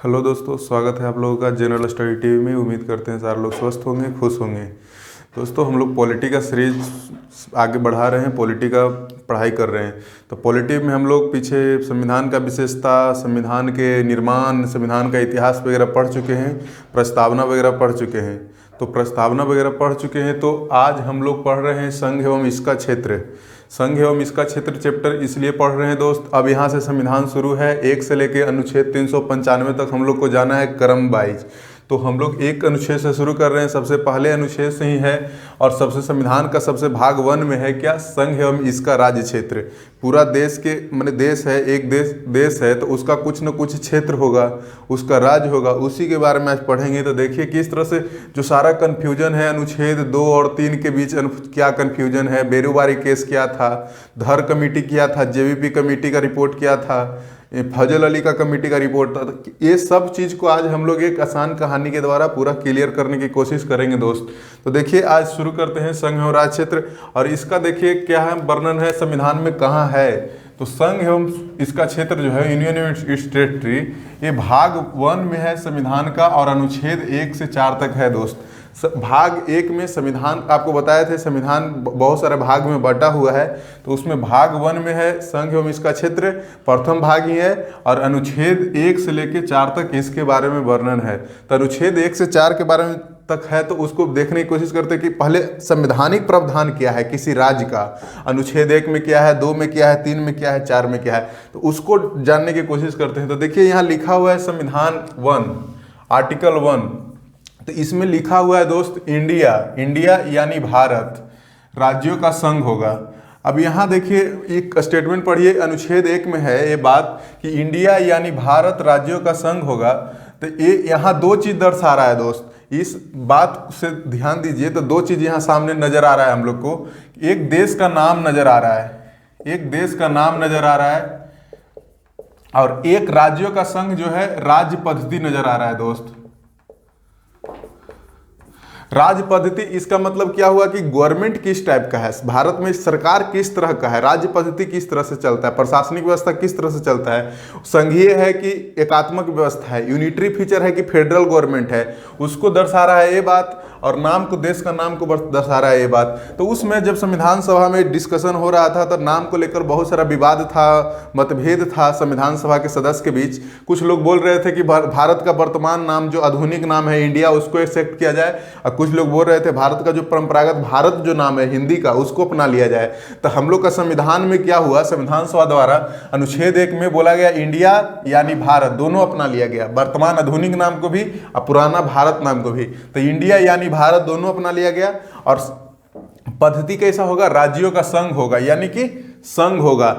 Hello दोस्तों, स्वागत है आप लोगों का जनरल स्टडी टीवी में। उम्मीद करते हैं सारे लोग स्वस्थ होंगे, खुश होंगे। दोस्तों, हम लोग पॉलिटी का सीरीज आगे बढ़ा रहे हैं, पॉलिटी का पढ़ाई कर रहे हैं। तो पॉलिटी में हम लोग पीछे संविधान का विशेषता, संविधान के निर्माण, संविधान का इतिहास वगैरह पढ़ चुके हैं, प्रस्तावना वगैरह पढ़ चुके हैं। तो प्रस्तावना वगैरह पढ़ चुके हैं, तो आज हम लोग पढ़ रहे हैं संघ एवं इसका क्षेत्र। संघ एवं इसका क्षेत्र चैप्टर इसलिए पढ़ रहे हैं दोस्त, अब यहाँ से संविधान शुरू है। एक से लेकर अनुच्छेद 395 तक हम लोग को जाना है क्रम वाइज। तो हम लोग एक अनुच्छेद से शुरू कर रहे हैं, सबसे पहले अनुच्छेद से ही है। और सबसे संविधान का सबसे भाग 1 में है क्या, संघ एवं इसका राज्य क्षेत्र। पूरा देश के माने देश है, एक देश है, तो उसका कुछ न कुछ क्षेत्र होगा, उसका राज्य होगा, उसी के बारे में आज पढ़ेंगे। तो देखिए किस तरह से जो सारा कन्फ्यूजन है अनुच्छेद 2 और 3 के बीच क्या कन्फ्यूजन है। बेरोबारी केस क्या था, धर कमेटी क्या था, जेवीपी कमेटी का रिपोर्ट क्या था, फजल अली का कमेटी का रिपोर्ट था। तो ये सब चीज़ को आज हम लोग एक आसान कहानी के द्वारा पूरा क्लियर करने की कोशिश करेंगे दोस्त। तो देखिए आज शुरू करते हैं संघ एवं राज्य क्षेत्र। और इसका देखिए क्या है, वर्णन है संविधान में कहाँ है। तो संघ एवं इसका क्षेत्र जो है, यूनियन एवं टेरिटरी, ये भाग 1 में है संविधान का, और अनुच्छेद 1 से 4 तक है दोस्त। भाग 1 में संविधान आपको बताए थे, संविधान बहुत सारे भाग में बटा हुआ है। तो उसमें भाग 1 में है संघ एवं इसका क्षेत्र, प्रथम भाग ही है। और अनुच्छेद 1 से लेकर 4 तक इसके बारे में वर्णन है। तो अनुच्छेद 1 से 4 के बारे में तक है, तो उसको देखने की कोशिश करते हैं कि पहले संवैधानिक प्रावधान क्या है किसी राज्य का। अनुच्छेद 1 में क्या है, 2 में क्या है, 3 में क्या है, 4 में क्या है, तो उसको जानने की कोशिश करते हैं। तो देखिए यहाँ लिखा हुआ है संविधान 1 आर्टिकल 1। तो इसमें लिखा हुआ है दोस्त, इंडिया, इंडिया यानी भारत राज्यों का संघ होगा। अब यहाँ देखिए एक स्टेटमेंट पढ़िए, अनुच्छेद 1 में है ये बात कि इंडिया यानी भारत राज्यों का संघ होगा। तो ये यहाँ 2 चीज़ दर्शा रहा है दोस्त, इस बात से ध्यान दीजिए। तो 2 चीज़ यहाँ सामने नजर आ रहा है हम लोग को। एक देश का नाम नजर आ रहा है, एक देश का नाम नजर आ रहा है, और एक राज्यों का संघ जो है राज्य पद्धति नजर आ रहा है दोस्त। राज्य पद्धति, इसका मतलब क्या हुआ कि गवर्नमेंट किस टाइप का है, भारत में सरकार किस तरह का है, राज्य पद्धति किस तरह से चलता है, प्रशासनिक व्यवस्था किस तरह से चलता है, संघीय है कि एकात्मक व्यवस्था है, यूनिटरी फीचर है कि फेडरल गवर्नमेंट है, उसको दर्शा रहा है ये बात। और नाम को, देश का नाम को दर्शा रहा है ये बात। तो उसमें जब संविधान सभा में डिस्कशन हो रहा था, तो नाम को लेकर बहुत सारा विवाद था, मतभेद था संविधान सभा के सदस्य के बीच। कुछ लोग बोल रहे थे कि भारत का वर्तमान नाम जो आधुनिक नाम है इंडिया, उसको एक्सेप्ट किया जाए, और कुछ लोग बोल रहे थे भारत का जो परंपरागत भारत जो नाम है हिंदी का, उसको अपना लिया जाए। तो हम लोग का संविधान में क्या हुआ, संविधान सभा द्वारा अनुच्छेद 1 में बोला गया इंडिया यानी भारत, दोनों अपना लिया गया, वर्तमान आधुनिक नाम को भी और पुराना भारत नाम को भी। तो इंडिया यानी भारत दोनों अपना लिया गया। और पद्धति कैसा होगा, राज्यों का संघ होगा, यानी कि संघ होगा।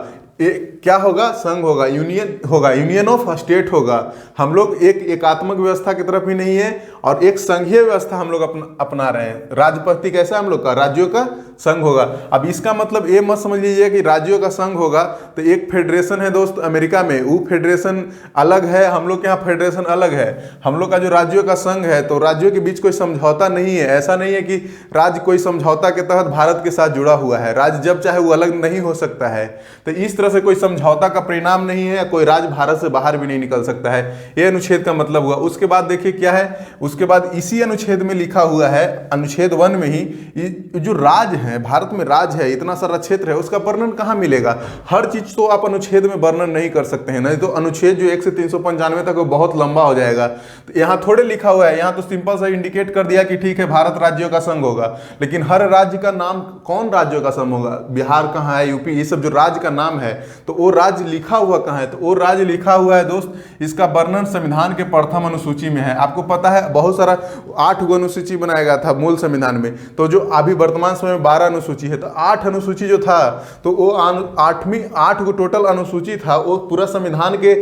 क्या होगा, संघ होगा, यूनियन होगा, यूनियन ऑफ स्टेट होगा। हम लोग एक एकात्मक व्यवस्था की तरफ ही नहीं है, और एक संघीय व्यवस्था हम लोग अपना रहे हैं। राज्य पद्धति कैसा है हम लोग का, राज्यों का संघ होगा। अब इसका मतलब ये मत समझ लीजिए कि राज्यों का संघ होगा तो एक फेडरेशन है दोस्त अमेरिका में, वो फेडरेशन अलग है, हम लोग के यहाँ फेडरेशन अलग है। हम लोग का जो राज्यों का संघ है, तो राज्यों के बीच कोई समझौता नहीं है। ऐसा नहीं है कि राज्य कोई समझौता के तहत भारत के साथ जुड़ा हुआ है, राज्य जब चाहे वो अलग नहीं हो सकता है। तो इस तरह से कोई समझौता का परिणाम नहीं है, कोई राज्य भारत से बाहर भी नहीं निकल सकता है। ये अनुच्छेद का मतलब हुआ। उसके बाद देखिए क्या है, उसके बाद इसी अनुच्छेद में लिखा हुआ है, अनुच्छेद 1 में ही जो राज्य है, भारत में राज्य है, इतना सारा क्षेत्र है, उसका वर्णन कहाँ मिलेगा। हर चीज तो आप अनुच्छेद में वर्णन नहीं कर सकते हैं, नहीं तो अनुच्छेद जो 1 से 395 तक वो बहुत लंबा हो जाएगा। तो यहाँ थोड़े लिखा हुआ है, यहाँ तो सिंपल सा इंडिकेट कर दिया कि ठीक है भारत राज्यों का संघ होगा। लेकिन हर राज्य का नाम, कौन राज्यों का संघ होगा, बिहार कहाँ है, यूपी, ये सब जो राज्य का नाम है, तो वो राज्य लिखा हुआ कहाँ है, तो वो राज्य लिखा हुआ है दोस्त, इसका वर्णन संविधान के प्रथम अनुसूची में है। आपको पता है बहुत सारा 8 गो अनुसूची बनाया गया था मूल संविधान में, तो जो अभी वर्तमान समय में 12 अनुसूची है, तो 8 अनुसूची जो था, तो वो 8 गो टोटल अनुसूची था, वो पूरा संविधान के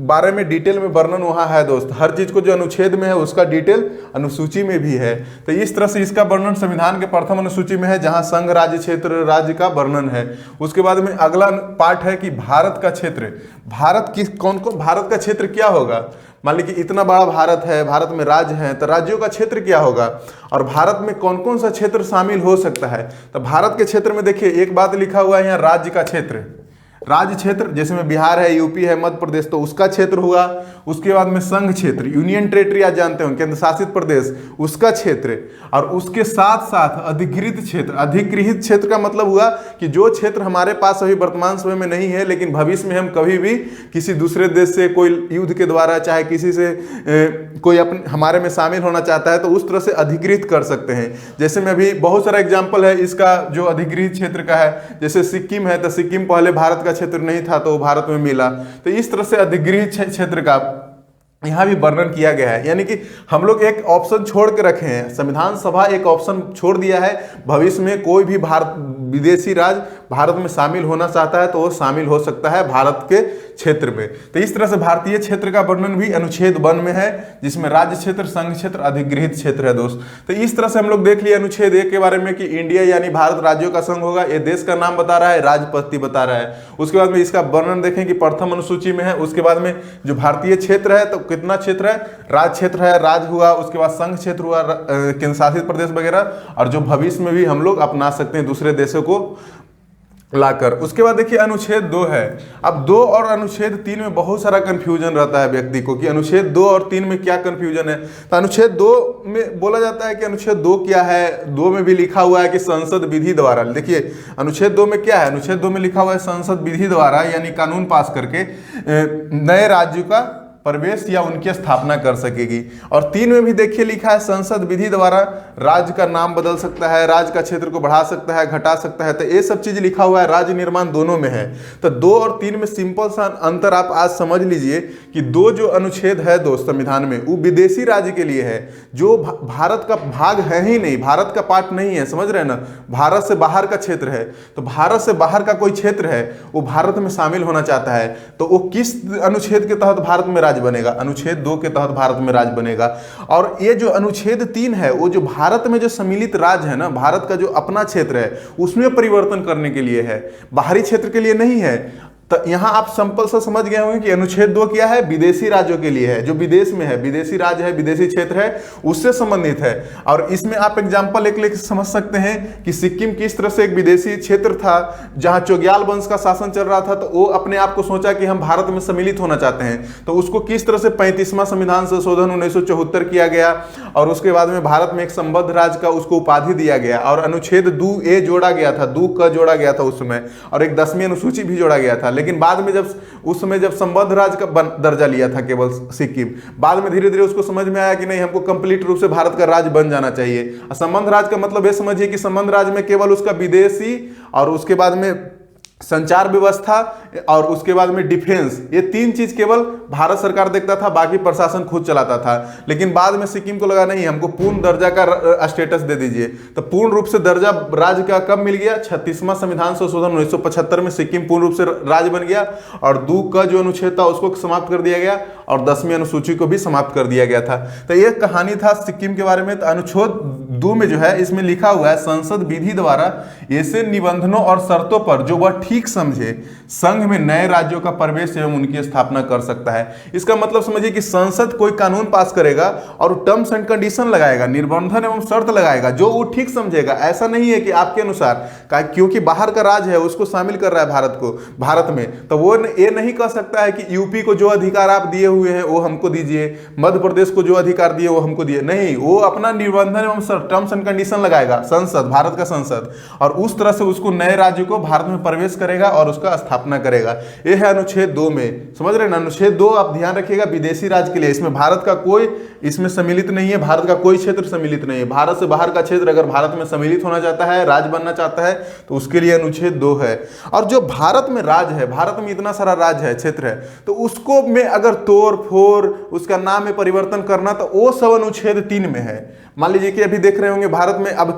बारे में डिटेल में वर्णन वहाँ है दोस्त। हर चीज को जो अनुच्छेद में है उसका डिटेल अनुसूची में भी है। तो इस तरह से इसका वर्णन संविधान के प्रथम अनुसूची में है, जहाँ संघ राज्य क्षेत्र राज्य का वर्णन है। उसके बाद में अगला पार्ट है कि भारत का क्षेत्र, भारत किस कौन कौन, भारत का क्षेत्र क्या होगा। मान लीजिए कि इतना बड़ा भारत है, भारत में राज्य है, तो राज्यों का क्षेत्र क्या होगा, और भारत में कौन कौन सा क्षेत्र शामिल हो सकता है। तो भारत के क्षेत्र में देखिए एक बात लिखा हुआ है यहाँ, राज्य का क्षेत्र, राज्य क्षेत्र जैसे में बिहार है, यूपी है, मध्य प्रदेश, तो उसका क्षेत्र हुआ। उसके बाद में संघ क्षेत्र, यूनियन टेरिटरी आप जानते हो, केंद्र शासित प्रदेश, उसका क्षेत्र। और उसके साथ साथ अधिकृत क्षेत्र। अधिकृत क्षेत्र का मतलब हुआ कि जो क्षेत्र हमारे पास अभी वर्तमान समय में नहीं है, लेकिन भविष्य में हम कभी भी किसी दूसरे देश से कोई युद्ध के द्वारा, चाहे किसी से कोई अपने हमारे में शामिल होना चाहता है, तो उस तरह से अधिकृत कर सकते हैं। जैसे में अभी बहुत सारा एग्जाम्पल है इसका जो अधिकृत क्षेत्र का है, जैसे सिक्किम है, तो सिक्किम पहले भारत का क्षेत्र नहीं था, तो भारत में मिला। तो इस तरह से अधिकृत क्षेत्र का यहाँ भी वर्णन किया गया है। यानी कि हम लोग एक ऑप्शन छोड़ के रखे हैं, संविधान सभा एक ऑप्शन छोड़ दिया है, भविष्य में कोई भी विदेशी राज्य भारत में शामिल होना चाहता है तो वो शामिल हो सकता है भारत के क्षेत्र में। तो इस तरह से भारतीय क्षेत्र का वर्णन भी अनुच्छेद 1 में है, जिसमें राज्य क्षेत्र, संघ क्षेत्र, अधिगृहित क्षेत्र है दोस्त। तो इस तरह से हम लोग देख लिए अनुच्छेद 1 के बारे में कि इंडिया यानी भारत राज्यों का संघ होगा। ये देश का नाम बता रहा है, राज्य पद्धति बता रहा है। उसके बाद में इसका वर्णन देखें कि प्रथम अनुसूची में है। उसके बाद में जो भारतीय क्षेत्र है, तो कितना क्षेत्र है, राज्य क्षेत्र है, राज्य हुआ, उसके बाद संघ क्षेत्र हुआ, केंद्र शासित प्रदेश वगैरह, और जो भविष्य में भी हम लोग अपना सकते हैं दूसरे देशों को लाकर। उसके बाद देखिए अनुच्छेद 2 है। अब 2 और अनुच्छेद 3 में बहुत सारा कंफ्यूजन रहता है व्यक्ति को कि अनुच्छेद 2 और 3 में क्या कंफ्यूजन है। तो अनुच्छेद 2 में बोला जाता है कि अनुच्छेद 2 क्या है, 2 में भी लिखा हुआ है कि संसद विधि द्वारा। देखिए अनुच्छेद 2 में क्या है, अनुच्छेद 2 में लिखा हुआ है संसद विधि द्वारा, यानी कानून पास करके नए राज्यों का प्रवेश या उनकी स्थापना कर सकेगी। और 3 में भी देखिए लिखा है संसद विधि द्वारा राज्य का नाम बदल सकता है, राज्य का क्षेत्र को बढ़ा सकता है, घटा सकता है। तो ये सब चीज लिखा हुआ है, राज्य निर्माण दोनों में है। तो 2 और 3 में सिंपल सा अंतर आप आज समझ लीजिए कि 2 जो अनुच्छेद है दोस्त संविधान में, वो विदेशी राज्य के लिए है, जो भारत का भाग है ही नहीं, भारत का पार्ट नहीं है, समझ रहे हैं ना। भारत से बाहर का क्षेत्र है, तो भारत से बाहर का कोई क्षेत्र है वो भारत में शामिल होना चाहता है, तो वो किस अनुच्छेद के तहत भारत में बनेगा, अनुच्छेद 2 के तहत भारत में राज्य बनेगा। और ये जो अनुच्छेद 3 है, वो जो भारत में जो सम्मिलित राज्य है ना, भारत का जो अपना क्षेत्र है उसमें परिवर्तन करने के लिए है, बाहरी क्षेत्र के लिए नहीं है। तो यहां आप सिंपल सा समझ गए होंगे कि अनुच्छेद 2 क्या है, विदेशी राज्यों के लिए है, जो विदेश में है, विदेशी राज्य है, विदेशी क्षेत्र है, उससे संबंधित है। और इसमें आप एग्जांपल एक लेकर समझ सकते हैं कि सिक्किम किस तरह से एक विदेशी क्षेत्र था, जहां चोग्याल वंश का शासन चल रहा था, तो वो अपने आप को सोचा कि हम भारत में सम्मिलित होना चाहते हैं, तो उसको किस तरह से 35वां संविधान संशोधन 1974 किया गया, और उसके बाद में भारत में एक संबद्ध राज्य का उसको उपाधि दिया गया, और अनुच्छेद 2A जोड़ा गया था, 2 क जोड़ा गया था उस समय, और एक 10वीं अनुसूची भी जोड़ा गया था। लेकिन बाद में जब उस समय जब संबद्ध राज्य का दर्जा लिया था केवल सिक्किम, बाद में धीरे धीरे उसको समझ में आया कि नहीं, हमको कंप्लीट रूप से भारत का राज्य बन जाना चाहिए। संबंध राज्य का मतलब ये समझिए कि संबंध राज्य में केवल उसका विदेशी और उसके बाद में संचार व्यवस्था और उसके बाद में डिफेंस, ये 3 चीज केवल भारत सरकार देखता था, बाकी प्रशासन खुद चलाता था। लेकिन बाद में सिक्किम को लगा नहीं, हमको पूर्ण दर्जा का स्टेटस दे दीजिए, तो पूर्ण रूप से दर्जा राज्य का कब मिल गया, 36वां संविधान संशोधन 1975 में सिक्किम पूर्ण रूप से राज्य बन गया, और 2 का जो अनुच्छेद था उसको समाप्त कर दिया गया, और 10वीं अनुसूची को भी समाप्त कर दिया गया था। तो ये कहानी था सिक्किम के बारे में। तो अनुच्छेद 2 में जो है, इसमें लिखा हुआ है संसद विधि द्वारा ऐसे निबंधनों और शर्तों पर जो वह ठीक समझे संघ में नए राज्यों का प्रवेश एवं उनकी स्थापना कर सकता है। इसका मतलब समझिए कि संसद कोई कानून पास करेगा और टर्म्स एंड कंडीशन लगाएगा, निबंधन एवं शर्त लगाएगा, जो वो ठीक समझेगा। ऐसा नहीं है कि आपके अनुसार, क्योंकि बाहर का राज्य है उसको शामिल कर रहा है भारत को, भारत में, तो वो ये नहीं कह सकता है कि यूपी को जो अधिकार आप दिए हुए हैं वो हमको दीजिए, मध्य प्रदेश को जो अधिकार दिए वो हमको दिए, नहीं, वो अपना निबंधन एवं टर्म्स एंड कंडीशन लगाएगा संसद, भारत का संसद, और उस तरह से उसको नए राज्य को भारत में प्रवेश करेगा और उसका स्थापना करेगा। यह है अनुच्छेद 2 में, समझ रहे हैं ना। अनुच्छेद 2 आप ध्यान रखिएगा, विदेशी राज्य के लिए, इसमें भारत का कोई इसमें सम्मिलित नहीं है, भारत का कोई क्षेत्र सम्मिलित नहीं है। भारत से बाहर का क्षेत्र अगर भारत में सम्मिलित होना चाहता है, राज्य बनना चाहता है, तो उसके लिए अनुच्छेद 2 है। और जो भारत में राज्य है, भारत में इतना सारा राज्य है, क्षेत्र है, तो उसको में अगर तोड़ फोड़ उसका नाम में परिवर्तन करना, तो वो सब अनुच्छेद 3 में है। मान लीजिए कि अभी देख रहे होंगे भारत में अब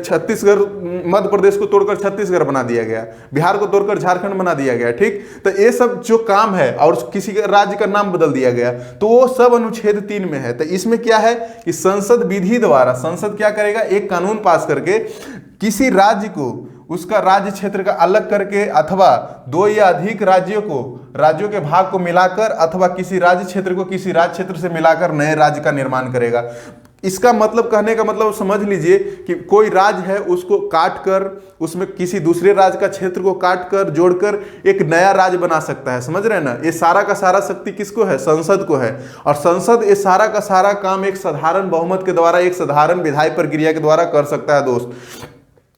छत्तीसगढ़, मध्य प्रदेश को तोड़कर छत्तीसगढ़ बना दिया गया, बिहार को तोड़कर झारखंड बना दिया गया, ठीक। तो ये सब जो काम है, और किसी राज्य का नाम बदल दिया गया, तो वो सब अनुच्छेद 3 में है। तो इसमें क्या है कि संसद विधि द्वारा संसद क्या करेगा, एक कानून पास करके किसी राज्य को उसका राज्य क्षेत्र का अलग करके, अथवा 2 या अधिक राज्यों के भाग को मिलाकर, अथवा किसी राज्य क्षेत्र को किसी राज्य क्षेत्र से मिलाकर नए राज्य का निर्माण करेगा। इसका मतलब, कहने का मतलब समझ लीजिए कि कोई राज्य है, उसको काट कर, उसमें किसी दूसरे राज्य का क्षेत्र को काट कर जोड़कर एक नया राज्य बना सकता है। समझ रहे हैं ना? ये सारा का सारा शक्ति किसको है? संसद को है। और संसद ये सारा का सारा काम एक साधारण बहुमत के द्वारा, एक साधारण विधायी प्रक्रिया के द्वारा कर सकता है दोस्त।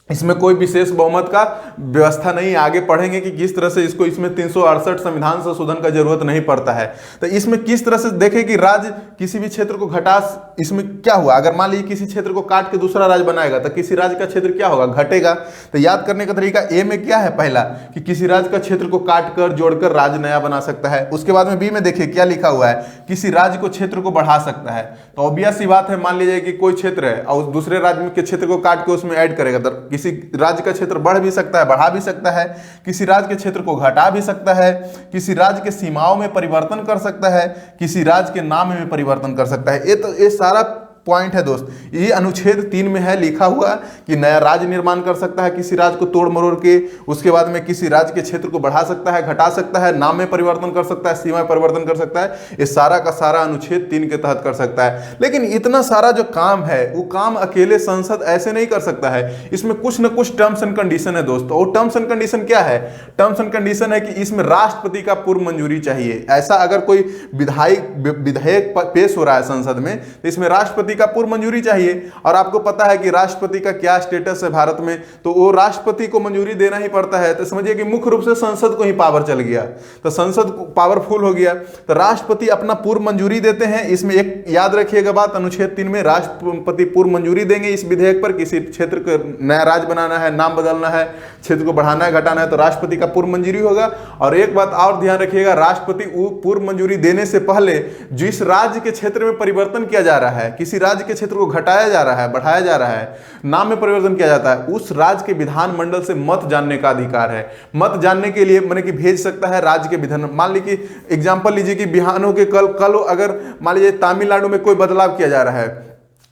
इसमें कोई विशेष बहुमत का व्यवस्था नहीं। आगे पढ़ेंगे कि किस तरह से इसको, इसमें 368 संविधान संशोधन का जरूरत नहीं पड़ता है। तो इसमें किस तरह से देखें कि राज्य किसी भी क्षेत्र को घटा, इसमें क्या हुआ, अगर मान लीजिए किसी क्षेत्र को काट के दूसरा राज्य बनाएगा तो किसी राज्य का क्षेत्र क्या होगा? घटेगा। तो याद करने का तरीका ए में क्या है? पहला कि किसी राज्य का क्षेत्र को काट कर जोड़कर राज्य नया बना सकता है। उसके बाद में बी में देखिए क्या लिखा हुआ है, किसी राज्य को क्षेत्र को बढ़ा सकता है। तो ऑब्वियस सी बात है, मान लीजिए कि कोई क्षेत्र है और दूसरे राज्य के क्षेत्र को काट के उसमें ऐड करेगा, तो किसी राज्य का क्षेत्र बढ़ भी सकता है, बढ़ा भी सकता है, किसी राज्य के क्षेत्र को घटा भी सकता है, किसी राज्य के सीमाओं में परिवर्तन कर सकता है, किसी राज्य के नाम में परिवर्तन कर सकता है। ये सारा पॉइंट है दोस्त। ये अनुच्छेद 3 में है लिखा हुआ कि नया राज्य निर्माण कर सकता है किसी राज्य को तोड़ मरोड़ के, उसके बाद में किसी राज्य के क्षेत्र को बढ़ा सकता है, घटा सकता है, नाम में परिवर्तन कर सकता है, सीमा में परिवर्तन कर सकता है। ये सारा का सारा अनुच्छेद 3 के तहत कर सकता है। लेकिन इतना सारा जो काम है वो काम अकेले संसद ऐसे नहीं कर सकता है। इसमें कुछ न कुछ टर्म्स एंड कंडीशन है दोस्तों। और टर्म्स एंड कंडीशन क्या है? टर्म्स एंड कंडीशन है कि इसमें राष्ट्रपति का पूर्व मंजूरी चाहिए। ऐसा अगर कोई विधेयक पेश हो रहा है संसद में तो इसमें राष्ट्रपति का पूर्व मंजूरी चाहिए। और आपको पता है कि राष्ट्रपति का क्या स्टेटस है भारत में, तो वो राष्ट्रपति को मंजूरी देना ही पड़ता है। तो समझिए कि मुख्य रूप से संसद को ही पावर चल गया, तो संसद पावरफुल हो गया। तो राष्ट्रपति अपना पूर्व मंजूरी देते हैं। इसमें एक याद रखिएगा बात, अनुच्छेद 3 में राष्ट्रपति पूर्व मंजूरी देंगे इस विधेयक पर। किसी क्षेत्र को नया राज्य बनाना है, नाम बदलना है, क्षेत्र को बढ़ाना है, घटाना है, तो राष्ट्रपति का पूर्व मंजूरी होगा। और एक बात और ध्यान रखिएगा, राष्ट्रपति पूर्व मंजूरी देने से पहले जिस राज्य के क्षेत्र में परिवर्तन किया जा रहा है, किसी राज्य के क्षेत्र को घटाया जा रहा है, बढ़ाया जा रहा है, नाम में परिवर्तन किया जाता है, उस राज्य के विधानमंडल से मत जानने का अधिकार है। मत जानने के लिए माने कि भेज सकता है राज्य के विधान। मान लीजिए कि एग्जांपल लीजिए कि बिहान हो के कल अगर मान लीजिए तमिलनाडु में कोई बदलाव किया जा रहा है,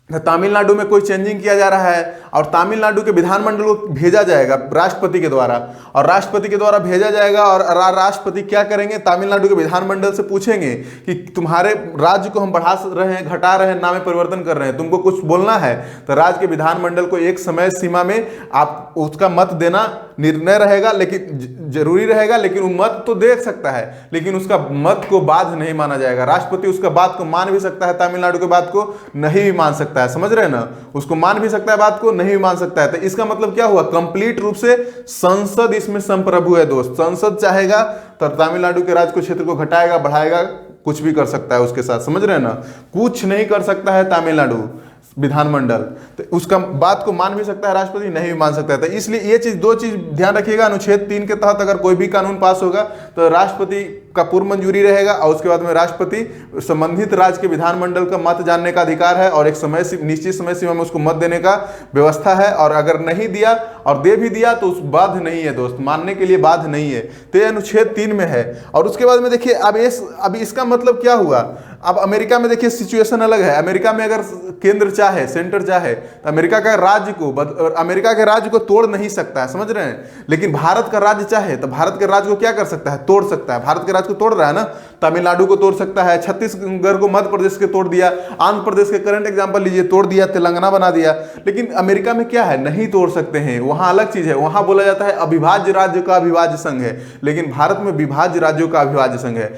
तमिलनाडु में कोई चेंजिंग किया जा रहा है और तमिलनाडु के विधानमंडल को भेजा जाएगा राष्ट्रपति के द्वारा, और राष्ट्रपति के द्वारा भेजा जाएगा। और राष्ट्रपति क्या करेंगे? तमिलनाडु के विधानमंडल से पूछेंगे कि तुम्हारे राज्य को हम बढ़ा रहे हैं, घटा रहे हैं, नाम में परिवर्तन कर रहे हैं, तुमको कुछ बोलना है। तो राज्य के विधानमंडल को एक समय सीमा में आप उसका मत देना निर्णय रहेगा, लेकिन जरूरी रहेगा, लेकिन वो मत तो दे सकता है, लेकिन उसका मत को बाध नहीं माना जाएगा। राष्ट्रपति उसका बात को मान भी सकता है, तमिलनाडु के बात को नहीं भी मान सकता है। समझ रहे हैं ना? उसको मान भी सकता है बात को, नहीं भी मान सकता है। तो इसका मतलब क्या हुआ? कंप्लीट रूप से संसद इसमें संप्रभु है दोस्त। संसद चाहेगा तो तमिलनाडु के राज्य को क्षेत्र को घटाएगा, बढ़ाएगा, कुछ भी कर सकता है उसके साथ। समझ रहे हैं ना? कुछ नहीं कर सकता है तमिलनाडु विधानमंडल, तो उसका बात को मान भी सकता है राष्ट्रपति, नहीं भी मान सकता है। तो इसलिए ये चीज, दो चीज ध्यान रखिएगा। अनुच्छेद 3 के तहत अगर कोई भी कानून पास होगा तो राष्ट्रपति का पूर्व मंजूरी रहेगा, और उसके बाद में राष्ट्रपति संबंधित राज्य के विधानमंडल का मत जानने का अधिकार है, और एक समय निश्चित समय सीमा में उसको मत देने का व्यवस्था है। और अगर नहीं दिया और दे भी दिया तो उस बाध्य नहीं है दोस्त, मानने के लिए बाध्य नहीं है। तो ये अनुच्छेद 3 में है। और उसके बाद में देखिए अब इसका मतलब क्या हुआ? अब अमेरिका में देखिए सिचुएशन अलग है। अमेरिका में अगर केंद्र चाहे, सेंटर चाहे, तो अमेरिका के राज्य को तोड़ नहीं सकता है। समझ रहे हैं? लेकिन भारत का राज्य चाहे तो भारत के राज्य को क्या कर सकता है? तोड़ सकता है। भारत के राज्य को तोड़ रहा है ना, तमिलनाडु को तोड़ सकता है, छत्तीसगढ़ को मध्य प्रदेश के तोड़ दिया, आंध्र प्रदेश के करंट एग्जांपल लीजिए, तोड़ दिया, तेलंगाना बना दिया। लेकिन अमेरिका में क्या है? नहीं तोड़ सकते हैं। वहां अलग चीज है, वहां बोला जाता है अविभाज्य राज्य का अविभाज्य संघ है, लेकिन भारत में विभाज्य राज्यों का अविभाज्य संघ है।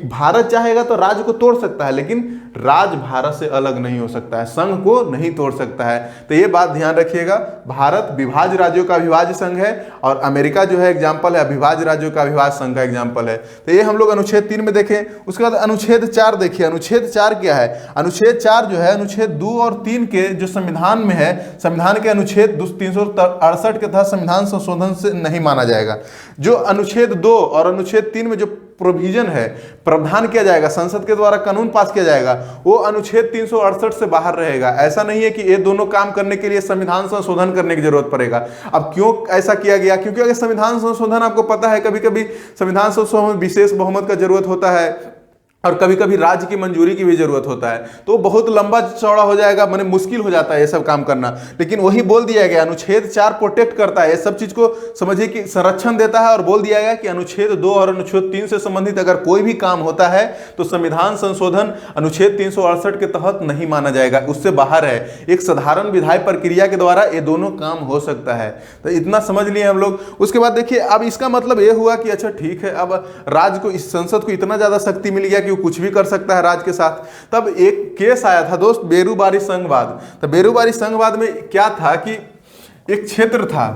भारत चाहेगा तो राज्य को तोड़ सकता है, लेकिन राज्य भारत से अलग नहीं हो सकता है, संघ को नहीं तोड़ सकता है। तो ये बात ध्यान रखिएगा, भारत विभाज्य राज्यों का अविभाज्य संघ है, और अमेरिका जो है एग्जांपल है अविभाज्य राज्यों का अविभाज्य संघ का एग्जांपल है। तो ये हम लोग अनुच्छेद 3 में देखें। उसके बाद अनुच्छेद 4 देखिए। अनुच्छेद 4 क्या है? अनुच्छेद 4 जो है अनुच्छेद 2 और 3 के जो संविधान में है, संविधान के अनुच्छेद 368 के तहत संविधान संशोधन से नहीं माना जाएगा। जो अनुच्छेद 2 और अनुच्छेद 3 में जो प्रोविजन है, प्रावधान किया जाएगा, संसद के द्वारा कानून पास किया जाएगा, वो अनुच्छेद 368 से बाहर रहेगा। ऐसा नहीं है कि ये दोनों काम करने के लिए संविधान संशोधन करने की जरूरत पड़ेगा। अब क्यों ऐसा किया गया? क्योंकि अगर संविधान संशोधन, आपको पता है कभी कभी संविधान संशोधन में विशेष बहुमत का जरूरत होता है, और कभी कभी राज्य की मंजूरी की भी जरूरत होता है, तो बहुत लंबा चौड़ा हो जाएगा, माने मुश्किल हो जाता है ये सब काम करना। लेकिन वही बोल दिया गया अनुच्छेद 4 प्रोटेक्ट करता है, ये सब चीज को समझिए कि संरक्षण देता है। और बोल दिया गया कि अनुच्छेद 2 और अनुच्छेद 3 से संबंधित अगर कोई भी काम होता है तो संविधान संशोधन अनुच्छेद 368 के तहत नहीं माना जाएगा, उससे बाहर है। एक साधारण विधायी प्रक्रिया के द्वारा ये दोनों काम हो सकता है। तो इतना समझ लिए हम लोग। उसके बाद देखिए, अब इसका मतलब ये हुआ कि अच्छा ठीक है, अब राज्य को, इस संसद को इतना ज्यादा शक्ति मिल गया कि कुछ भी कर सकता है राज्य के साथ। तब एक केस आया था दोस्त, बेरूबारी संघवाद। तो बेरूबारी संघवाद में क्या था कि एक क्षेत्र था,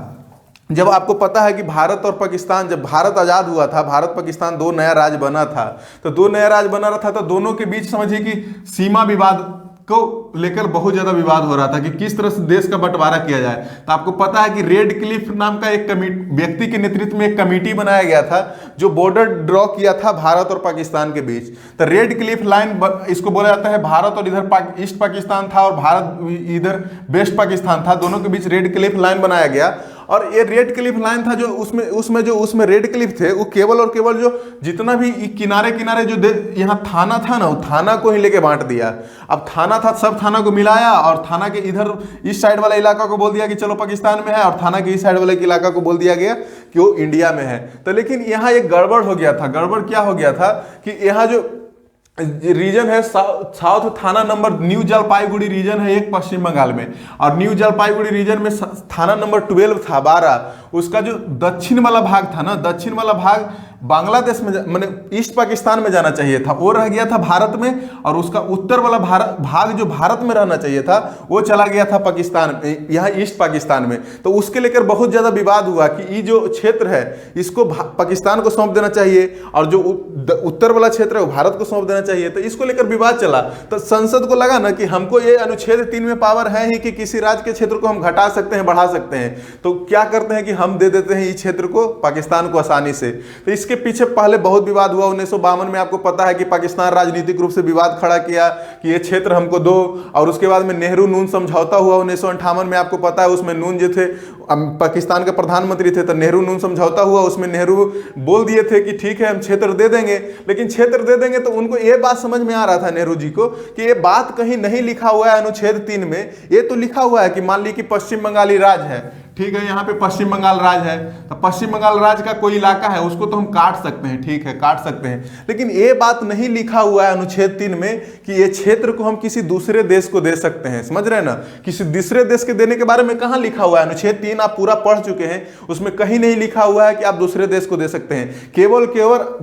जब आपको पता है कि भारत और पाकिस्तान, जब भारत आजाद हुआ था, भारत पाकिस्तान दो नया राज्य बना था, तो दो नया राज्य बना रहा था, तो दोनों के बीच समझिए कि सीमा विवाद को लेकर बहुत ज्यादा विवाद हो रहा था कि किस तरह से देश का बंटवारा किया जाए। तो आपको पता है कि रेड क्लिफ नाम का एक व्यक्ति के नेतृत्व में एक कमेटी बनाया गया था जो बॉर्डर ड्रॉ किया था भारत और पाकिस्तान के बीच। तो रेड क्लिफ लाइन इसको बोला जाता है। भारत और इधर ईस्ट पाकिस्तान था और भारत इधर वेस्ट पाकिस्तान था, दोनों के बीच रेड क्लिफ लाइन बनाया गया। और ये रेड क्लिफ लाइन था जो उसमें रेड क्लिफ थे, वो केवल और केवल जो जितना भी किनारे किनारे जो यहाँ थाना था ना, वो थाना को ही लेके बांट दिया। अब थाना था, सब थाना को मिलाया और थाना के इधर इस साइड वाला इलाका को बोल दिया कि चलो पाकिस्तान में है, और थाना के इस साइड वाले इलाका को बोल दिया गया कि वो इंडिया में है। तो लेकिन यहाँ एक गड़बड़ हो गया था। गड़बड़ क्या हो गया था कि यहाँ जो रीजन है साउथ थाना नंबर न्यू जलपाईगुड़ी रीजन है एक पश्चिम बंगाल में, और न्यू जलपाईगुड़ी रीजन में थाना नंबर 12 था 12। उसका जो दक्षिण वाला भाग था ना, दक्षिण वाला भाग बांग्लादेश में माने ईस्ट पाकिस्तान में जाना चाहिए था, वो रह गया था भारत में। और उसका उत्तर वाला भाग जो भारत में रहना चाहिए था वो चला गया था पाकिस्तान, यहाँ ईस्ट पाकिस्तान में। तो उसके लेकर बहुत ज्यादा विवाद हुआ कि ये जो क्षेत्र है इसको पाकिस्तान को सौंप देना चाहिए और जो उत्तर वाला क्षेत्र है वो भारत को सौंप देना चाहिए। तो इसको लेकर विवाद चला। तो संसद को लगा ना कि हमको ये अनुच्छेद 3 में पावर है ही कि किसी राज्य के क्षेत्र को हम घटा सकते हैं, बढ़ा सकते हैं। तो क्या करते हैं कि हम दे देते हैं इस क्षेत्र को पाकिस्तान को आसानी से। तो इसके पीछे पहले बहुत विवाद हुआ। 1952 में आपको पता है कि पाकिस्तान राजनीतिक रूप से विवाद खड़ा किया कि ये क्षेत्र हमको दो। और उसके बाद में नेहरू नून समझौता हुआ 1958 में, आपको पता है उसमें नून जो थे पाकिस्तान के प्रधानमंत्री थे, तो नेहरू नून समझौता हुआ, उसमें नेहरू बोल दिए थे कि ठीक है हम क्षेत्र दे देंगे। लेकिन क्षेत्र दे देंगे तो उनको ये बात समझ में आ रहा था नेहरू जी को कि ये बात कहीं नहीं लिखा हुआ है अनुच्छेद 3 में। ये तो लिखा हुआ है कि मान ली कि पश्चिम बंगाली राज्य है, ठीक है, यहाँ पे पश्चिम बंगाल राज्य है, तो पश्चिम बंगाल राज्य का कोई इलाका है उसको तो हम काट सकते हैं, ठीक है काट सकते हैं। लेकिन ये बात नहीं लिखा हुआ है अनुच्छेद 3 में कि ये क्षेत्र को हम किसी दूसरे देश को दे सकते हैं। समझ रहे हैं ना, किसी दूसरे देश के देने के बारे में कहाँ लिखा हुआ है। अनुच्छेद 3 आप पूरा पढ़ चुके हैं, उसमें कहीं नहीं लिखा हुआ है कि आप दूसरे देश को दे सकते हैं। केवल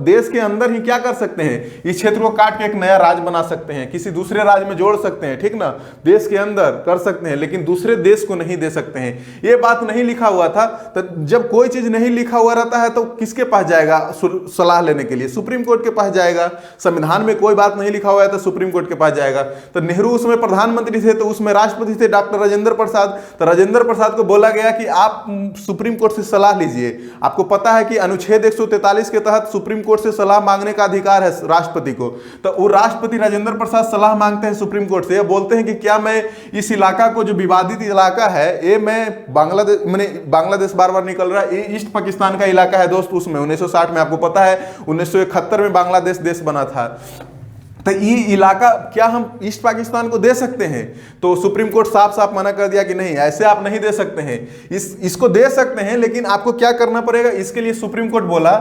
देश के अंदर ही क्या कर सकते हैं, इस क्षेत्र को काट के एक नया राज्य बना सकते हैं, किसी दूसरे राज्य में जोड़ सकते हैं, ठीक ना, देश के अंदर कर सकते हैं, लेकिन दूसरे देश को नहीं दे सकते हैं। ये बात नहीं लिखा हुआ था। तो जब कोई चीज नहीं लिखा हुआ रहता है तो किसके पास जाएगा सलाह लेने के लिए, सुप्रीम कोर्ट के पास जाएगा। संविधान में कोई बात नहीं लिखा हुआ है तो सुप्रीम कोर्ट के पास जाएगा। तो नेहरू उसमें प्रधानमंत्री थे, तो उसमें राष्ट्रपति थे डॉक्टर राजेंद्र प्रसाद। तो राजेंद्र प्रसाद को बोला गया कि आप सुप्रीम कोर्ट से सलाह लीजिए। आपको पता है कि अनुच्छेद 143 के तहत सुप्रीम कोर्ट से सलाह मांगने का अधिकार है राष्ट्रपति को। तो वो राष्ट्रपति राजेंद्र प्रसाद सलाह मांगते हैं सुप्रीम कोर्ट से, बोलते हैं कि क्या मैं इस इलाका को, जो विवादित इलाका है, ये मैं बांग्लादेश बार बार निकल रहा है, ईस्ट पाकिस्तान का इलाका है दोस्त। उसमें 1960 में आपको पता है 1971 में बांग्लादेश देश बना था। तो ये इलाका क्या हम ईस्ट पाकिस्तान को दे सकते हैं? तो सुप्रीम कोर्ट साफ साफ मना कर दिया कि नहीं, ऐसे आप नहीं दे सकते हैं। इसको दे सकते हैं, लेकिन आपको क्या करना पड़ेगा। इसके लिए सुप्रीम कोर्ट बोला,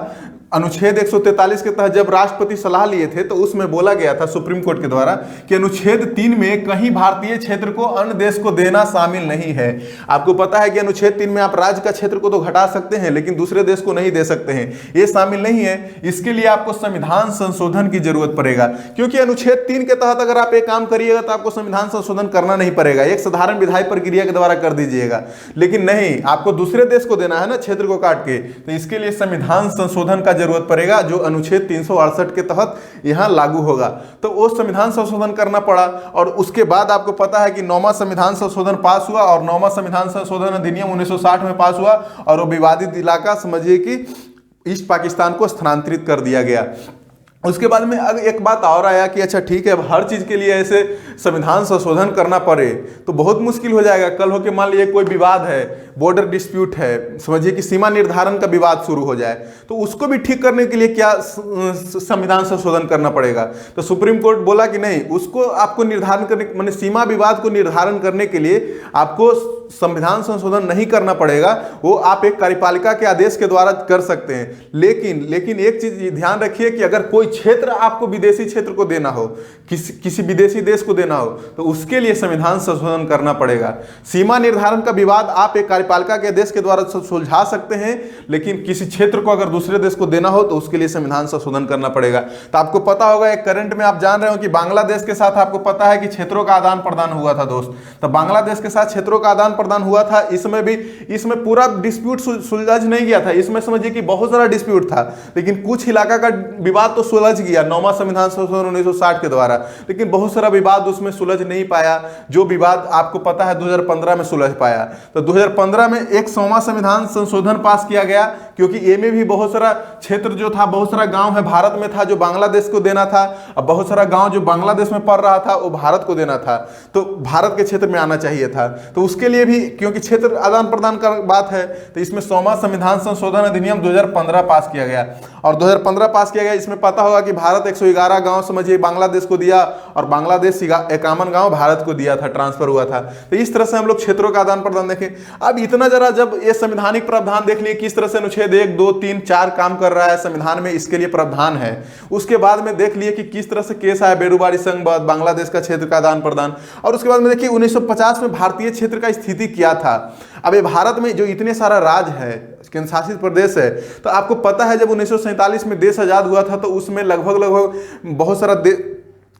अनुच्छेद 143 के तहत जब राष्ट्रपति सलाह लिए थे तो उसमें बोला गया था सुप्रीम कोर्ट के द्वारा कि अनुच्छेद 3 में कहीं भारतीय क्षेत्र को अन्य देश को देना शामिल नहीं है। आपको पता है कि अनुच्छेद 3 में आप राज्य का क्षेत्र को तो घटा सकते हैं, लेकिन दूसरे देश को नहीं दे सकते हैं, ये शामिल नहीं है। इसके लिए आपको संविधान संशोधन की जरूरत पड़ेगा, क्योंकि अनुच्छेद 3 के तहत अगर आप एक काम करिएगा तो आपको संविधान संशोधन करना नहीं पड़ेगा, एक साधारण विधायी प्रक्रिया के द्वारा कर दीजिएगा। लेकिन नहीं, आपको दूसरे देश को देना है ना क्षेत्र को काट के, तो इसके लिए संविधान संशोधन का जरूरत पड़ेगा, जो अनुच्छेद 368 के तहत यहां लागू होगा। तो वो संविधान संशोधन करना पड़ा। और उसके बाद आपको पता है कि 9वां संविधान संशोधन पास हुआ, और 9वां संविधान संशोधन अधिनियम 1960 में पास हुआ, और वो विवादित इलाका समझिए कि ईस्ट पाकिस्तान को स्थानांतरित कर दिया गया। उसके बाद में अब एक बात और आया कि अच्छा ठीक है, अब हर चीज के लिए ऐसे संविधान संशोधन करना पड़े तो बहुत मुश्किल हो जाएगा। कल हो के मान लीजिए कोई विवाद है, बॉर्डर डिस्प्यूट है, समझिए कि सीमा निर्धारण का विवाद शुरू हो जाए, तो उसको भी ठीक करने के लिए क्या संविधान संशोधन करना पड़ेगा। तो सुप्रीम कोर्ट बोला कि नहीं, उसको आपको निर्धारण करने माने सीमा विवाद को निर्धारण करने के लिए आपको संविधान संशोधन नहीं करना पड़ेगा, वो आप एक कार्यपालिका के आदेश के द्वारा कर सकते हैं। लेकिन एक चीज ध्यान रखिए कि अगर कोई क्षेत्र आपको विदेशी क्षेत्र को देना हो, किसी विदेशी देश को देना हो, तो उसके लिए संविधान संशोधन करना पड़ेगा। सीमा निर्धारण का विवाद आप एक कार्यपालिका के आदेश के द्वारा सुलझा सकते हैं, लेकिन किसी क्षेत्र को अगर दूसरे देश को देना हो तो उसके लिए संविधान संशोधन करना पड़ेगा। तो आपको पता होगा, एक करंट में आप जान रहे हो कि बांग्लादेश के साथ आपको पता है कि क्षेत्रों का आदान प्रदान हुआ था दोस्त। तो बांग्लादेश के साथ क्षेत्रों का आदान प्रदान हुआ था, इसमें पूरा डिस्प्यूट सुलझ नहीं गया था, इसमें समझिए कि बहुत सारा डिस्प्यूट था, लेकिन कुछ इलाका का विवाद तो सुलझ गया 9वां संविधान संशोधन 1960 के द्वारा, लेकिन बहुत सारा विवाद उसमें सुलझ नहीं पाया। जो विवाद आपको पता है 2015 में सुलझ पाया। तो 2015 में एक 100वां संविधान संशोधन पास किया गया, क्योंकि ए में भी बहुत सारा क्षेत्र जो था, बहुत सारा गांव है भारत में था जो बांग्लादेश को देना था, अब बहुत सारा गांव जो बांग्लादेश में पड़ रहा था वो भारत को देना था, तो भारत के क्षेत्र में आना चाहिए था। तो उसके लिए भी, क्योंकि क्षेत्र आदान प्रदान का बात है, तो इसमें 100वां संविधान संशोधन अधिनियम 2015 पास किया गया। और 2015 पास किया गया, इसमें पता होगा कि भारत 111 गांव समझिए बांग्लादेश को दिया और बांग्लादेश 51 गांव भारत को दिया था, ट्रांसफर हुआ था। तो इस तरह से हम लोग क्षेत्रों का आदान प्रदान देखें। अब इतना जरा जब ये संवैधानिक प्रावधान देख लिए किस तरह से अनुच्छेद 1, 2, 3, 4 काम कर रहा है संविधान में, इसके लिए प्रावधान है। उसके बाद में देख लिए कि किस तरह से केस आया बेरुबारी संघवाद, बांग्लादेश का क्षेत्र का आदान प्रदान, और उसके बाद में देखिए 1950 में भारतीय क्षेत्र का स्थिति क्या था। अब ये भारत में जो इतने सारा राज्य है, केंद्र शासित प्रदेश है, तो आपको पता है जब 1947 में देश आजाद हुआ था तो उसमें लगभग बहुत सारा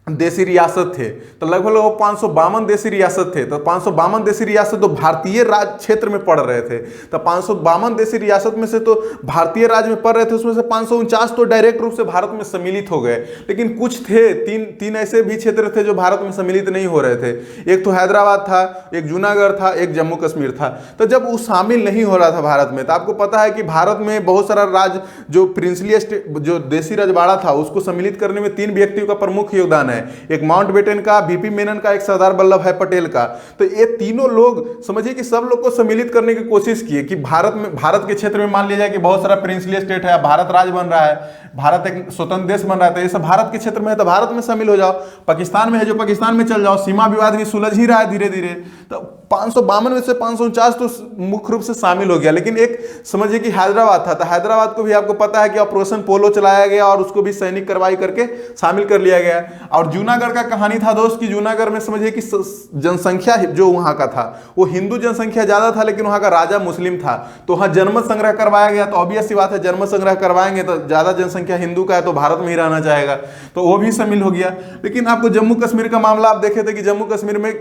देशी रियासत थे, तो लगभग 552 देशी रियासत थे। तो 552 देशी रियासत तो भारतीय राज्य क्षेत्र में पड़ रहे थे। तो 552 देशी रियासत में से तो भारतीय राज्य में पड़ रहे थे, उसमें से 549 तो डायरेक्ट रूप से भारत में सम्मिलित हो गए, लेकिन कुछ थे, तीन ऐसे भी क्षेत्र थे जो भारत में सम्मिलित नहीं हो रहे थे। एक तो हैदराबाद था, एक जूनागढ़ था, एक जम्मू कश्मीर था। तो जब वो शामिल नहीं हो रहा था भारत में, तो आपको पता है कि भारत में बहुत सारा राज्य जो प्रिंसली जो देशी रजवाड़ा था उसको सम्मिलित करने में 3 व्यक्तियों का प्रमुख योगदान है। एक माउंटबेटन का, बीपी मेनन का, एक सरदार वल्लभ भाई पटेल का। तो ये तीनों लोग समझिए कि सब लोग को सम्मिलित करने की कोशिश की कि भारत के क्षेत्र में मान लिया जाए कि बहुत सारा प्रिंसली स्टेट है, भारत राज्य बन रहा है, भारत एक स्वतंत्र देश बन रहा है, तो ये सब भारत के क्षेत्र में है तो भारत में शामिल हो जाओ। पाकिस्तान में है जो पाकिस्तान में चल जाओ, सीमा विवाद भी सुलझ ही रहा है धीरे धीरे। तो 552 में से 549 तो मुख्य रूप से शामिल हो गया। लेकिन एक समझिए कि हैदराबाद था, तो हैदराबाद को भी आपको पता है कि ऑपरेशन पोलो चलाया गया और उसको भी सैनिक कार्रवाई करके शामिल कर लिया गया। और जूनागढ़ का कहानी था दोस्त कि जूनागढ़ में समझिए कि जनसंख्या जो वहां का था वो हिंदू जनसंख्या ज्यादा था, लेकिन वहां का राजा मुस्लिम था, तो वहां जन्म संग्रह करवाया गया। तो ऑब्वियस सी बात है, जन्म संग्रह करवाएंगे तो ज्यादा जनसंख्या हिंदू का है तो भारत में ही रहना चाहेगा, तो वो भी शामिल हो गया। लेकिन आपको जम्मू कश्मीर का मामला आप देखे थे कि जम्मू कश्मीर में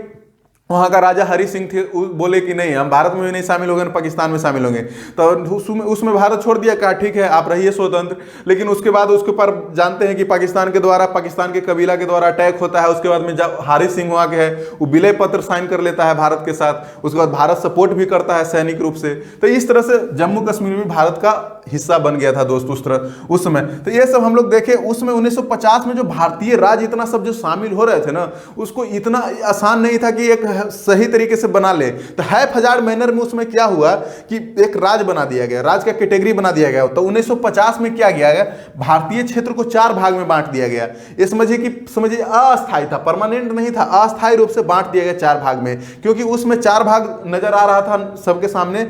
वहाँ का राजा हरि सिंह थे, बोले कि नहीं हम भारत में भी नहीं शामिल होंगे, पाकिस्तान में शामिल होंगे। तो उसमें भारत छोड़ दिया, कहा ठीक है आप रहिए स्वतंत्र। लेकिन उसके बाद उसके ऊपर जानते हैं कि पाकिस्तान के कबीला के द्वारा अटैक होता है। उसके बाद में जब हरि सिंह वहाँ के है वो विलय पत्र साइन कर लेता है भारत के साथ, उसके बाद भारत सपोर्ट भी करता है सैनिक रूप से। तो इस तरह से जम्मू कश्मीर भी भारत का हिस्सा बन गया था दोस्त उस समय। तो ये सब हम लोग देखे उसमें 1950 में जो भारतीय राज्य इतना सब जो शामिल हो रहे थे ना, उसको इतना आसान नहीं था कि एक सही तरीके से बना ले। तो हाफ हजार मैनर में उसमें क्या हुआ कि एक राज्य बना दिया गया, राज्य का कैटेगरी बना दिया गया। तो 1950 में क्या किया गया, भारतीय क्षेत्र को 4 भाग में बांट दिया गया। ये समझिए अस्थायी था, परमानेंट नहीं था, अस्थायी रूप से बांट दिया गया 4 भाग में, क्योंकि उसमें 4 भाग नजर आ रहा था सबके सामने,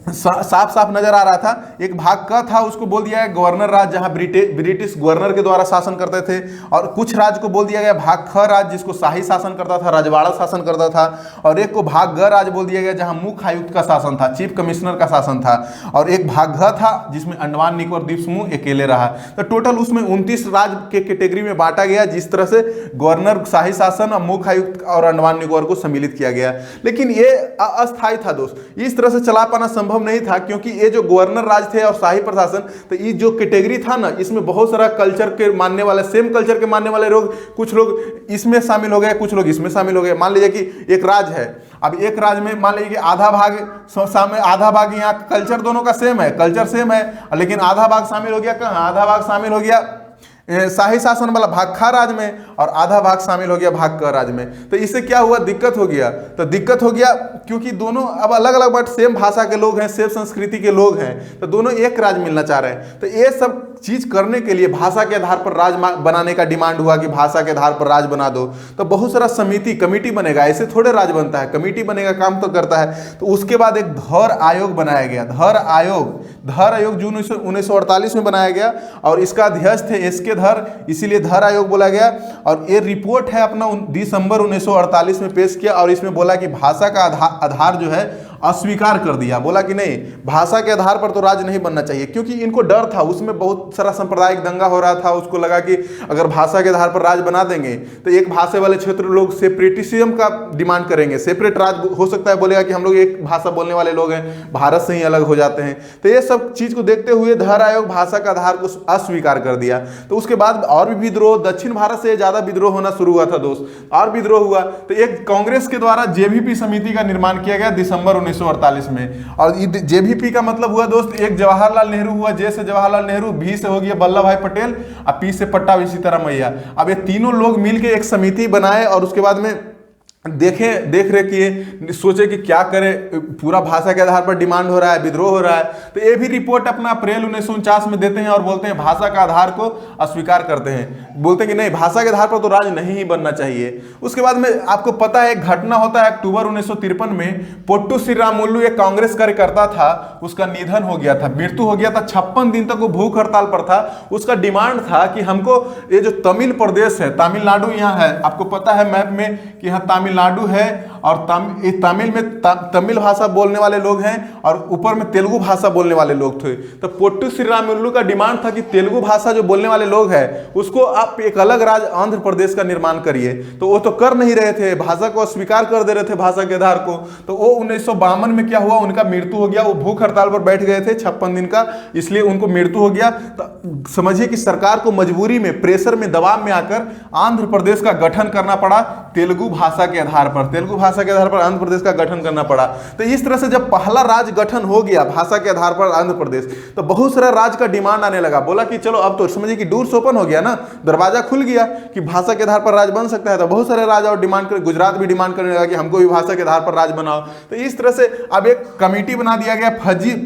साफ साफ नजर आ रहा था। एक भाग का था उसको बोल दिया गया गवर्नर राज्य, जहां ब्रिटिश गवर्नर के द्वारा शासन करते थे, और कुछ राज्य को बोल दिया गया भाग ख राज्य, जिसको शाही शासन करता था, रजवाड़ा शासन करता था, और एक को भाग ग राज्य बोल दिया गया जहां मुख्य आयुक्त का शासन था, चीफ कमिश्नर का शासन था, और एक भाग घ था जिसमें अंडमान निकोबार द्वीप समूह अकेले रहा। तो टोटल उसमें 29 राज्य के कैटेगरी में बांटा गया, जिस तरह से गवर्नर, शाही शासन और मुख्य आयुक्त और अंडमान निकोबार को सम्मिलित किया गया। लेकिन ये अस्थायी था दोस्त, इस तरह से चला पाना संभव नहीं था, क्योंकि ये जो गवर्नर राज थे और शाही प्रशासन, तो ये जो कैटेगरी था ना, इसमें बहुत सारा कल्चर के मानने वाले, सेम कल्चर के मानने वाले लोग, कुछ लोग इसमें शामिल हो गए, कुछ लोग इसमें शामिल हो गए। मान लीजिए कि एक राज्य है, अब एक राज्य में मान लीजिए कि आधा भाग यहाँ कल्चर दोनों का सेम है, कल्चर सेम है, लेकिन आधा भाग शामिल हो गया कहाँ, आधा भाग शामिल हो गया शाही शासन वाला भाग खा राज में और आधा भाग शामिल हो गया भाग क राज में। तो इससे क्या हुआ, दिक्कत हो गया। तो दिक्कत हो गया क्योंकि दोनों अब अलग अलग बट सेम भाषा के लोग हैं, सेम संस्कृति के लोग हैं, तो दोनों एक राज मिलना चाह रहे हैं। तो ये सब चीज करने के लिए भाषा के आधार पर राज बनाने का डिमांड हुआ कि भाषा के आधार पर राज बना दो। तो बहुत सारा समिति कमेटी बनेगा, ऐसे थोड़े राज बनता है, कमेटी बनेगा, काम तो करता है। तो उसके बाद एक धर आयोग बनाया गया। धर आयोग जून 1948 में बनाया गया और इसका अध्यक्ष थे एसके धर, इसीलिए धर आयोग बोला गया। और ये रिपोर्ट है अपना दिसंबर 1948 में पेश किया और इसमें बोला कि भाषा का आधार जो है अस्वीकार कर दिया। बोला कि नहीं, भाषा के आधार पर तो राज्य नहीं बनना चाहिए, क्योंकि इनको डर था, उसमें बहुत सारा सांप्रदायिक दंगा हो रहा था। उसको लगा कि अगर भाषा के आधार पर राज्य बना देंगे तो एक भाषा वाले क्षेत्र लोग सेपरेटिज्म का डिमांड करेंगे, सेपरेट राज्य हो सकता है, बोलेगा कि हम लोग एक भाषा बोलने वाले लोग हैं, भारत से ही अलग हो जाते हैं। तो ये सब चीज को देखते हुए धर आयोग भाषा का आधार को अस्वीकार कर दिया। तो उसके बाद और भी विद्रोह, दक्षिण भारत से ज्यादा विद्रोह होना शुरू हुआ था दोस्त, और विद्रोह हुआ। तो एक कांग्रेस के द्वारा जेवीपी समिति का निर्माण किया गया दिसंबर 1948 में। और जेवीपी का मतलब हुआ दोस्त, एक जवाहरलाल नेहरू हुआ, जे से जवाहरलाल नेहरू, भी से हो गया वल्लभ भाई पटेल और पी से पट्टाभी सीतारामैया। अब ये तीनों लोग मिलकर एक समिति बनाए और उसके बाद में देख रहे कि सोचे कि क्या करें, पूरा भाषा के आधार पर डिमांड हो रहा है, विद्रोह हो रहा है। तो ये भी रिपोर्ट अपना अप्रैल 1949 में देते हैं और बोलते हैं भाषा का आधार को अस्वीकार करते हैं, बोलते हैं कि नहीं, भाषा के आधार पर तो राज्य नहीं ही बनना चाहिए। उसके बाद में आपको पता है एक घटना होता है अक्टूबर 1953 में, पोट्टू श्रीरामुलु एक कांग्रेस कार्यकर्ता था, उसका निधन हो गया था, मृत्यु हो गया था। 56 दिन तक वो भूख हड़ताल पर था। उसका डिमांड था कि हमको ये जो तमिल प्रदेश है, तमिलनाडु यहाँ है, आपको पता है मैप में कि यहाँ तमिलनाडु है और तमिल में तमिल भाषा बोलने वाले लोग हैं और ऊपर में तेलुगु भाषा बोलने वाले लोग थे। तो पोट्टू श्रीरामुलु का डिमांड था कि तेलुगु भाषा जो बोलने वाले लोग हैं उसको आप एक अलग राज्य आंध्र प्रदेश का निर्माण करिए। तो वो तो कर नहीं रहे थे, भाषा को अस्वीकार कर दे रहे थे, भाषा के आधार को। तो वो 1952 में क्या हुआ, उनका मृत्यु हो गया। वो भूख हड़ताल पर बैठ गए थे 56 दिन का, इसलिए उनको मृत्यु हो गया। तो समझिए कि सरकार को मजबूरी में, प्रेशर में, दबाव में आकर आंध्र प्रदेश का गठन करना पड़ा तेलुगु भाषा के आधार पर, तेलुगु भाषा के आधार पर आंध्र प्रदेश का गठन करना पड़ा। तो इस तरह से जब पहला राज्य गठन हो गया भाषा के आधार पर आंध्र प्रदेश, तो बहुत सारा राज्य का डिमांड आने लगा। बोला कि चलो अब तो समझिए कि डोर्स ओपन हो गया ना, दरवाजा खुल गया कि भाषा के आधार पर राज्य बन सकता है। तो बहुत सारे राज्य और डिमांड कर, गुजरात भी डिमांड करने लगा कि हमको भी भाषा के आधार पर राज्य बनाओ। तो इस तरह से अब एक कमेटी बना दिया गया,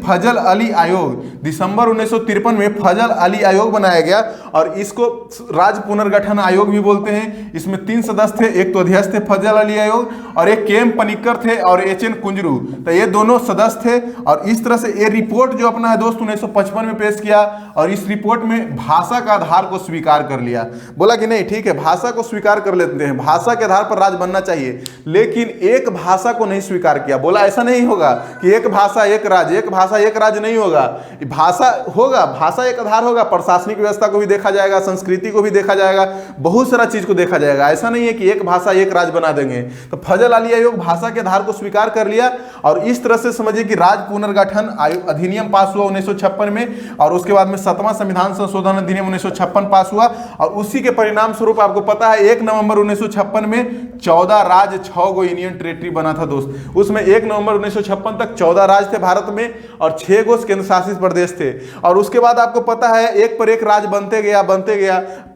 फजल अली आयोग। दिसंबर 1953 में फजल अली आयोग बनाया गया और इसको राज्य पुनर्गठन आयोग भी बोलते हैं। इसमें 3 सदस्य थे, एक तो अध्यक्ष थे फजल अली आयोग और एक के एम पनिक्कर थे और एच.एन. कुंजरू। तो ये दोनों सदस्य थे और इस तरह से ये रिपोर्ट जो अपना है दोस्त 1955 में पेश किया और इस रिपोर्ट में भाषा का आधार को स्वीकार कर लिया। बोला कि नहीं ठीक है, भाषा को स्वीकार कर लेते हैं, भाषा के आधार पर राज्य बनना चाहिए, लेकिन एक भाषा को नहीं स्वीकार किया। बोला ऐसा नहीं होगा कि एक भाषा एक राज्य, एक भाषा एक राज्य नहीं होगा, भाषा होगा, भाषा एक आधार होगा, प्रशासनिक व्यवस्था को भी देखा जाएगा, संस्कृति को भी देखा जाएगा, बहुत सारा चीज को देखा जाएगा। ऐसा नहीं है कि एक भाषा एक राज्य बना देंगे। तो फजल अली आयोग भाषा के आधार को स्वीकार कर लिया और इस तरह से समझिए कि राज्य पुनर्गठन अधिनियम पास हुआ 1956 में और उसके बाद में 7वां संविधान संशोधन अधिनियम 1956 पास हुआ और उसी के परिणाम स्वरूप आपको पता है 1 नवंबर 1956 में 14 राज्य 6 गो यूनियन टेरिटरी बना था दोस्त। उसमें 1 नवंबर 1956 तक 14 राज्य थे भारत में और 6 गो केंद्र शासित प्रदेश थे। और उसके बाद आपको पता है एक पर एक राज्य बनते गया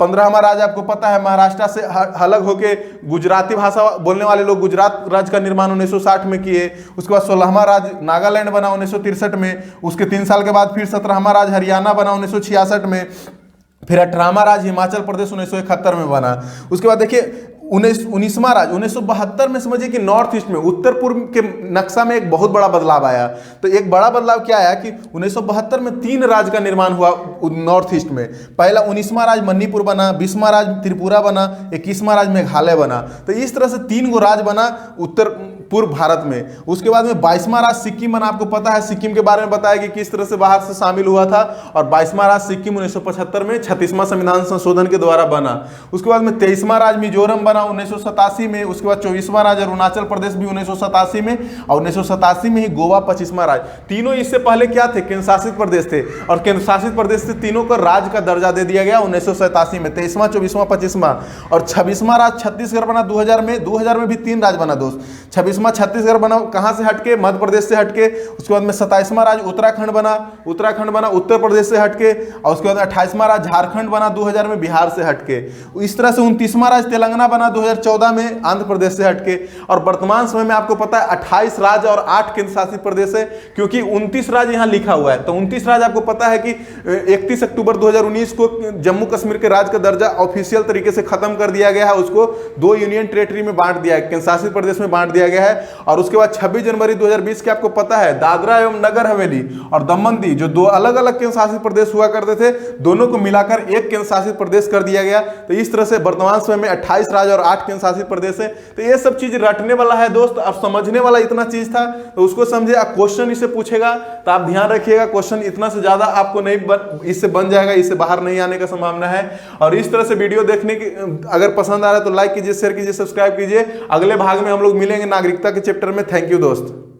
15वां राज्य आपको पता है महाराष्ट्र से अलग होके गुजराती भाषा बोलने वाले लोग गुजरात राज्य का निर्माण 1960 में किए। उसके बाद 16वां राज्य नागालैंड बना 1963 में। उसके 3 साल के बाद फिर 17वां राज्य हरियाणा बना 1966 में। फिर 18वां राज्य हिमाचल प्रदेश 1971 में बना। उसके बाद देखिए 19वां राज्य 1972 में समझिए कि नॉर्थ ईस्ट में उत्तर पूर्व के नक्शा में एक बहुत बड़ा बदलाव आया। तो एक बड़ा बदलाव क्या आया कि 1972 में 3 राज्य का निर्माण हुआ नॉर्थ ईस्ट में। पहला 19वां राज्य मणिपुर बना, 20वां राज्य त्रिपुरा बना, 21वां राज्य मेघालय बना। तो इस तरह से 3 गो राज्य बना उत्तर पूर्व भारत में। उसके बाद में 22वां राज्य सिक्किम बना। आपको पता है सिक्किम के बारे में बताया कि किस तरह से बाहर से शामिल हुआ था। और 22वां राज्य सिक्किम 1975 में 36वां संविधान संशोधन के द्वारा बना। उसके बाद में 23वां राज्य मिजोरम बना 1987 में, उसके बाद 24वां राज्य अरुणाचल प्रदेश भी 1987 में, और 1987 में ही गोवा 25वां राज्य। तीनों इससे पहले क्या थे, केंद्र शासित प्रदेश थे, और केंद्र शासित प्रदेश से तीनों को राज्य का दर्जा दे दिया गया 1987 में, 23वां 24वां 25वां। और 26वां राज्य छत्तीसगढ़ बना 2000 में भी 3 राज्य बना दोस्त। 26वां छत्तीसगढ़ बना, कहां से हटके, मध्य प्रदेश से हटके। उसके बाद में 27वां राज्य उत्तराखंड बना उत्तर प्रदेश से हटके। और उसके बाद 28वां राज्य झारखंड बना 2000 में बिहार से हटके। इस तरह से 29वां राज्य तेलंगाना बना 2014 में आंध्र प्रदेश से हटके। और वर्तमान समय में आपको पता है 28 राज्य और 8 केंद्र शासित प्रदेश है, क्योंकि 29 राज्य यहां लिखा हुआ है। तो 29 राज्य आपको पता है कि 31 अक्टूबर 2019 को जम्मू कश्मीर के राज्य का दर्जा ऑफिशियल तरीके से खत्म कर दिया गया है, उसको 2 यूनियन टेरिटरी में बांट दिया है, केंद्र शासित प्रदेश में बांट दिया गया है। और उसके बाद 26 जनवरी 2020 के आपको पता है दादरा एवं नगर हवेली और दमन दीव, जो 2 अलग अलग केंद्र शासित प्रदेश हुआ करते थे, दोनों को मिलाकर एक केंद्र शासित प्रदेश कर दिया गया। तो इस तरह से वर्तमान समय में 28 राज्य और 8 केंद्र शासित प्रदेश है। तो ये सब चीज रटने वाला है दोस्त, अब समझने वाला इतना चीज था, तो उसको समझे। अब क्वेश्चन इससे पूछेगा तो आप ध्यान रखिएगा, क्वेश्चन इतना से ज्यादा आपको नहीं इससे बन जाएगा, इससे बाहर नहीं आने का संभावना है। और इस तरह से वीडियो देखने की अगर पसंद आ रहा है तो लाइक कीजिए, शेयर कीजिए, सब्सक्राइब कीजिए। अगले भाग में हम लोग मिलेंगे नागरिकता के चैप्टर में। थैंक यू दोस्त।